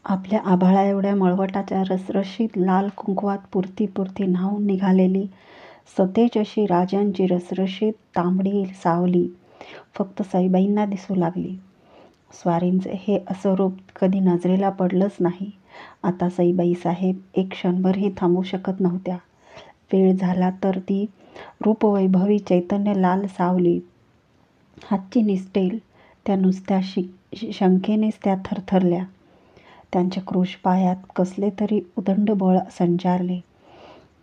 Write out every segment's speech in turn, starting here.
आपल्या आभाळा एवढ्या मळवटाच्या रसरशीत लाल कुंकवात पुरती न्हाऊन निघालेली सतेज अशी राजांची रसरशीत तांबडी सावली फक्त सईबाईंना दिसू लागली. स्वारींचे हे असं रूप कधी नजरेला पडलंच नाही. आता सईबाई साहेब एक क्षणभरही थांबू शकत नव्हत्या. वेळ झाला तर ती रूपवैभवी चैतन्य लाल सावली हातची निसटेल त्या नुसत्या शंकेनेच त्या थरथरल्या. त्यांच्या क्रोश पायात कसले तरी उदंड बळ संचारले.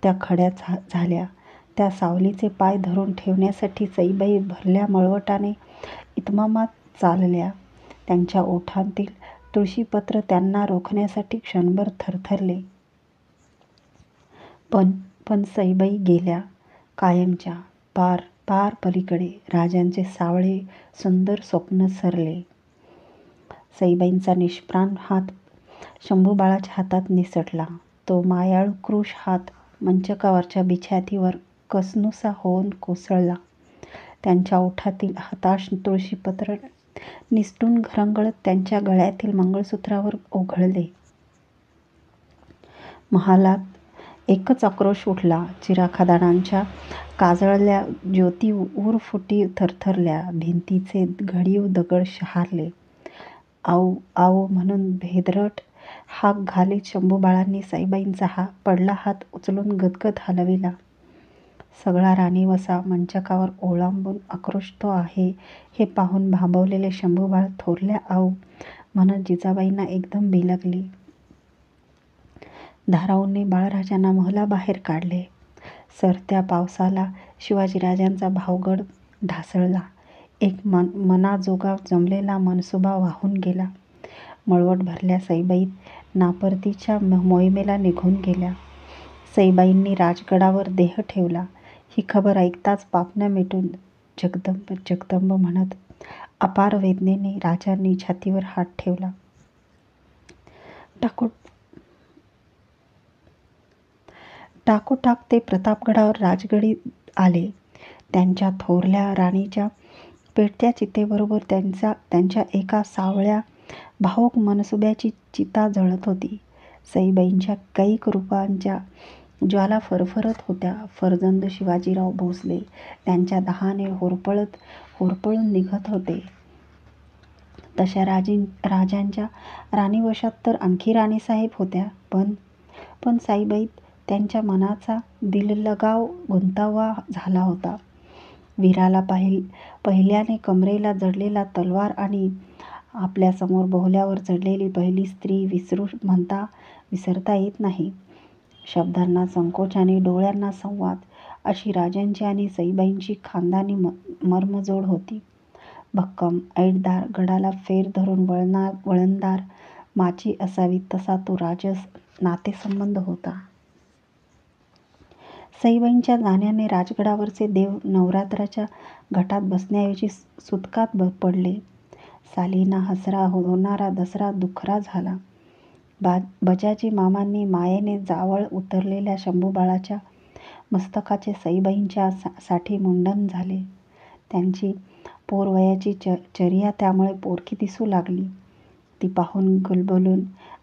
त्या खड्या झाल्या. त्या सावलीचे पाय धरून ठेवण्यासाठी सईबाई भरल्या मळवटाने इतमामात चालल्या. त्यांच्या ओठांतील तुळशीपत्र त्यांना रोखण्यासाठी क्षणभर थरथरले. पण सईबाई गेल्या कायमच्या पार पलीकडे. राजांचे सावळे सुंदर स्वप्न सरले. सईबाईंचा निष्प्राण हात शंभूबाळाच्या हातात निसटला. तो मायाळू कृश हात मंचकावरच्या बिछातीवर कसनुसा होऊन कोसळला. त्यांच्या ओठातील हताश तुळशीपत्र निसटून घरंगळत त्यांच्या गळ्यातील मंगळसूत्रावर ओघळले. महालात एकच आक्रोश उठला. चिराखादाडांच्या काजळल्या ज्योती उरफुटी थरथरल्या. भिंतीचे घडीव दगड शहारले. आऊ आऊ म्हणून भेदरट हाक घालीत शंभूबाळांनी सईबाईंचा पडला हात उचलून गदगद हलविला. सगळा राणीवसा मंचकावर ओळंबून आक्रोशतो आहे हे पाहून भांबवलेले शंभूबाळ थोरल्या आऊ म्हणत जिजाबाईंना एकदम बिलगले. धाराऊंनी बाळराजांना महलाबाहेर काढले. सरत्या पावसाला शिवाजीराजांचा भावगड ढासळला. एक मनाजोगा जमलेला मनसुबा वाहून गेला. मळवट भरल्या सईबाई नापरतीच्या मोहिमेला निघून गेल्या. सईबाईंनी राजगडावर देह ठेवला ही खबर ऐकताच पापण्या मिटून जगदंब जगदंब म्हणत अपार वेदनेने राजांनी छातीवर हात ठेवला. टाकोटाक ते प्रतापगडावर राजगडी आले. त्यांच्या थोरल्या राणीच्या पेटत्या चितेबरोबर त्यांच्या एका सावळ्या भावुक मनसुब्याची चिता जळत होती. सईबाईंच्या कैक रूपांच्या ज्वाला फरफरत होत्या. फर्जंद शिवाजीराव भोसले त्यांच्या दाहाने होरपळून निघत होते. तशा राजांच्या राणीवशात तर आणखी राणीसाहेब होत्या. पण साईबाई त्यांच्या मनाचा दिललगाव गुंतावा झाला होता. वीराला पहिल्याने कमरेला जडलेला तलवार आणि आपल्यासमोर बोहल्यावर चढलेली पहिली स्त्री विसरता येत नाही. शब्दांना संकोच आणि डोळ्यांना संवाद अशी राजांची आणि सईबाईंची खानदानी मर्मजोड होती. भक्कम ऐटदार गडाला फेर धरून वळणदार माची असावी तसा तो राजस नातेसंबंध होता. सईबाईंच्या जाण्याने राजगडावरचे देव नवरात्राच्या घटात बसण्याऐवजी सुतकात पडले. सालीना हसरा होणारा दसरा दुखरा झाला. बजाजी मामांनी मायेने जावळ उतरलेल्या शंभूबाळाच्या मस्तकाचे सईबाईंच्या साठी मुंडन झाले. त्यांची पोरवयाची चर्या त्यामुळे पोरकी दिसू लागली. ती पाहून गुलबलून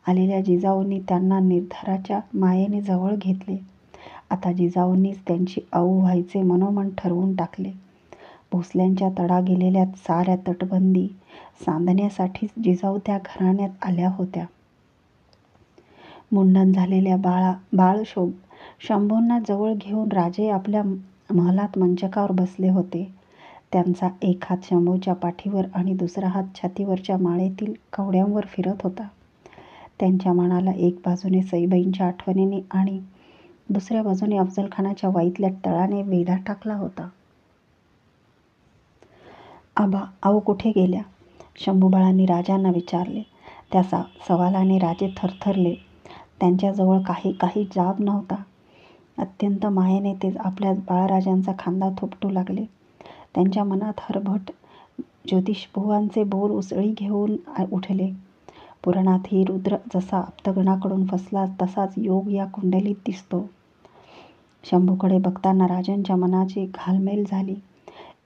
आलेल्या जिजाऊंनी त्यांना निर्धाराच्या मायेने जवळ घेतले. आता जिजाऊंनीच त्यांची आऊ व्हायचे मनोमन ठरवून टाकले. भोसल्यांच्या तडा गेलेल्या साऱ्या तटबंदी सांधण्यासाठीच जिजाऊ त्या घराण्यात आल्या होत्या. मुंडन झालेल्या बाळ शंभूंना जवळ घेऊन राजे आपल्या महलात मंचकावर बसले होते. त्यांचा एक हात शंभूच्या पाठीवर आणि दुसरा हात छातीवरच्या माळेतील कवड्यांवर फिरत होता. त्यांच्या मनाला एक बाजूने सईबाईंच्या आठवणीने आणि दुसऱ्या बाजूने अफजलखानाच्या वाईतल्या तळाने वेढा टाकला होता. आबा, आऊ कुठे गेल्या? शंभूबाळांनी राजांना विचारले. त्या सवालाने राजे थरथरले. त्यांच्याजवळ काही जाब नव्हता. अत्यंत मायेने ते आपल्या बाळराजांचा खांदा थोपटू लागले. त्यांच्या मनात हरभट ज्योतिषबुवांचे बोल उसळी घेऊन उठले. पुराणातही रुद्र जसा आप्तगणाकडून फसला तसाच योग या कुंडलीत दिसतो. शंभूकडे बघताना राजांच्या मनाची घालमेल झाली.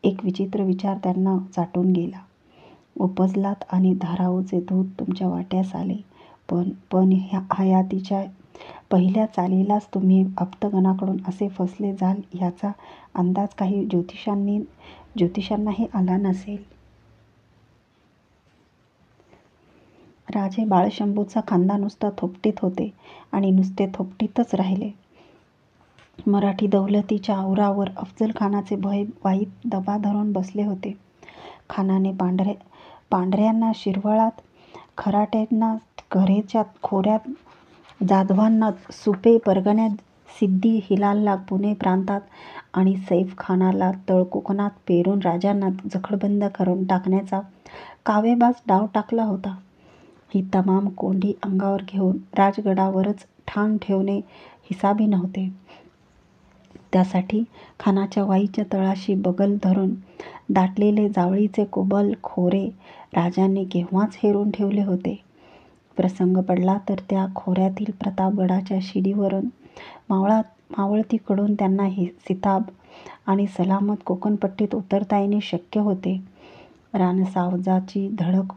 एक विचित्र विचार त्यांना चाटून गेला. उपजलात आणि धाराऊचे दूध तुमच्या वाट्यास आले, पण हयातीच्या पहिल्या चालीलाच तुम्ही आप्तगणाकडून असे फसले जाल याचा अंदाज काही ज्योतिषांनाही आला नसेल. राजे बाळशंभूचा खांदा नुसता थोपटीत होते आणि नुसते थोपटीतच राहिले. मराठी दौलतीच्या आवरावर अफजलखानाचे भय वाईत दबा धरून बसले होते. खानाने पांढऱ्यांना शिरवळात, खराट्यांना कऱ्हेच्या खोऱ्यात, जाधवांना सुपे परगण्यात, सिद्दी हिलालला पुणे प्रांतात आणि सैफ खानाला तळकोकणात पेरून राजांना जखडबंद करून टाकण्याचा कावेबाज डाव टाकला होता. ही तमाम कोंडी अंगावर घेऊन राजगडावरच ठाण ठेवणे हिसाबी नव्हते. त्यासाठी खानाच्या वाईच्या तळाशी बगल धरून दाटलेले जावळीचे कोबल खोरे राजांनी केव्हाच हेरून ठेवले होते. प्रसंग पडला तर त्या खोऱ्यातील प्रतापगडाच्या शिडीवरून मावळतीकडून त्यांना सिताब आणि सलामत कोकणपट्टीत उतरता येणे शक्य होते. रानसावजाची धडक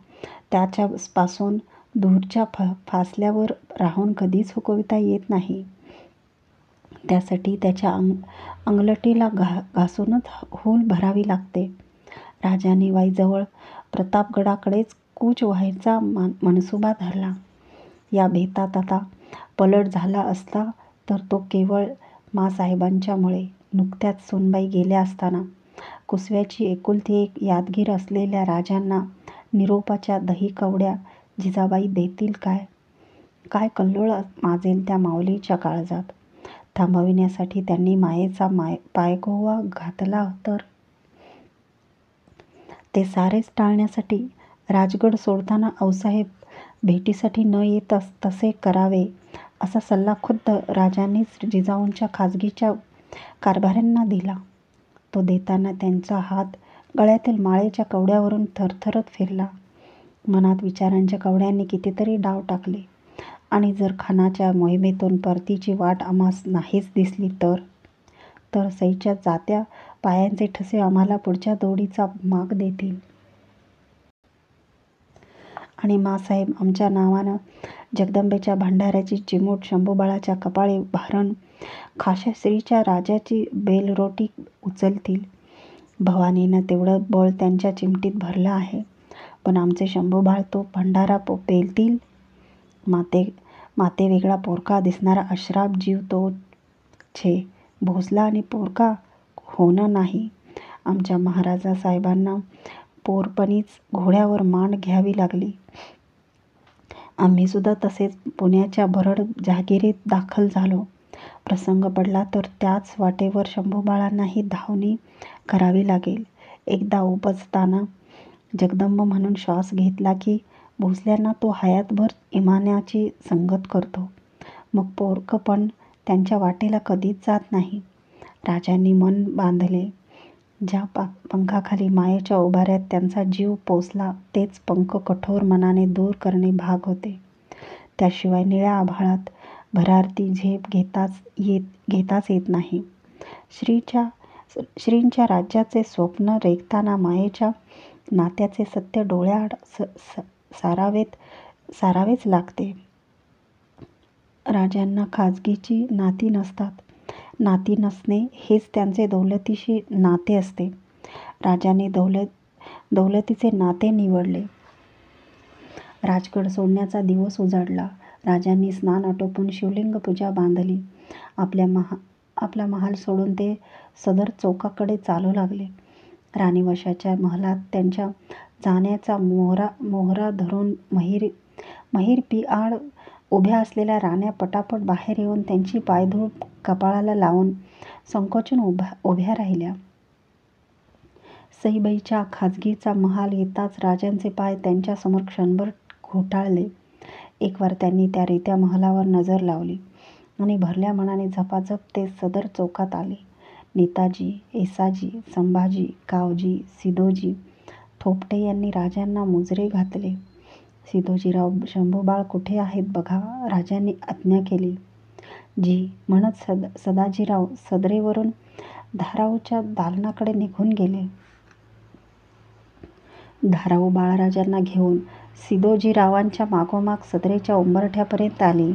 त्याच्यापासून दूरच्या फासल्यावर राहून कधीच हुकविता येत नाही. त्यासाठी त्याच्या अंगलटीला घासूनच हूल भरावी लागते. राजाने वाईजवळ प्रतापगडाकडेच कूच व्हायचा मनसुबा धरला. या बेतात आता पलट झाला असता तर तो केवळ माँसाहेबांच्यामुळे. नुकत्याच सूनबाई गेल्या असताना कुसव्याची एकुलती एक यादगीर असलेल्या राजांना निरोपाच्या दहीकवड्या जिजाबाई देतील काय? काय कल्लोळ माजेल त्या माऊलीच्या काळजात? थांबविण्यासाठी त्यांनी मायेचा पायगोवा घातला तर? ते सारेच टाळण्यासाठी राजगड सोडताना आऊसाहेब भेटीसाठी न येताच तसे करावे असा सल्ला खुद्द राजांनीच जिजाऊंच्या खाजगीच्या कारभाऱ्यांना दिला. तो देताना त्यांचा हात गळ्यातील माळेच्या कवड्यावरून थरथरत फिरला. मनात विचारांच्या कवड्यांनी कितीतरी डाव टाकले. आणि जर खानाच्या मोहिमेतून परतीची वाट आम्हास नाहीच दिसली तर सईच्या जात्या पायांचे ठसे आम्हाला पुढच्या दौडीचा माग देतील. आणि माँसाहेब आमच्या नावानं जगदंबेच्या भांडाऱ्याची चिमूट शंभूबाळाच्या कपाळी भारण खाशाश्रीच्या राजाची बेलरोटी उचलतील. भवानीनं तेवढं बळ त्यांच्या चिमटीत भरलं आहे. पण आमचे शंभूबाळ तो भंडारा पेलतील. माते वेगळा पोरका दिसणारा अश्राप जीव तो छे. भोसला आणि पोरका होणं नाही. आमच्या महाराजा साहेबांना पोरपणीच घोड्यावर मांड घ्यावी लागली. आम्ही सुद्धा तसेच पुण्याच्या भरड जहागिरीत दाखल झालो. प्रसंग पडला तर त्याच वाटेवर शंभूबाळांनाही धावणी करावी लागेल. एकदा उपजताना जगदंब म्हणून श्वास घेतला की भोसल्यांना तो हयातभर इमानाची संगत करतो. मग पोरकपण त्यांच्या वाटेला कधीच जात नाही. राजांनी मन बांधले. ज्या पंखाखाली मायेच्या उभाऱ्यात त्यांचा जीव पोसला तेच पंख कठोर मनाने दूर करणे भाग होते. त्याशिवाय निळ्या आभाळात भरारती झेप घेताच येत नाही. श्रींच्या राज्याचे स्वप्न रेखताना मायेच्या नात्याचे सत्य डोळ्याआड सारावेच लागते. राजांना खाजगीची नाती नसतात. नाती नसणे हेच त्यांचे दौलतीशी नाते असते. राजाने दौलतीचे नाते निवडले. राजगड सोडण्याचा दिवस उजाडला. राजांनी स्नान आटोपून शिवलिंग पूजा बांधली. आपला महाल सोडून ते सदर चौकाकडे चालू लागले. राणीवशाच्या महालात त्यांच्या जाण्याचा मोहरा धरून महिरपीआड उभ्या असलेल्या राण्या पटापट बाहेर येऊन त्यांची पायधूळ कपाळाला लावून संकोचून उभ्या राहिल्या. सईबाईच्या खाजगीचा महाल येताच राजांचे पाय त्यांच्यासमोर क्षणभर घोटाळले. एकवार त्यांनी त्या रित्या महालावर नजर लावली आणि भरल्या मनाने झपाझप ते सदर चौकात आले. नेताजी, येसाजी, संभाजी, कावजी, सिदोजी, थोपटे यांनी राजांना मुजरे घातले. सिदोजीराव शंभूबाळ कुठे आहेत बघा, राजांनी आज्ञा केली. जी म्हणत सदाजीराव सदरेवरून धाराऊच्या दालनाकडे निघून गेले. धाराऊ बाळराजांना घेऊन सिदोजीरावांच्या मागोमाग सदरेच्या उंबरठ्यापर्यंत आली.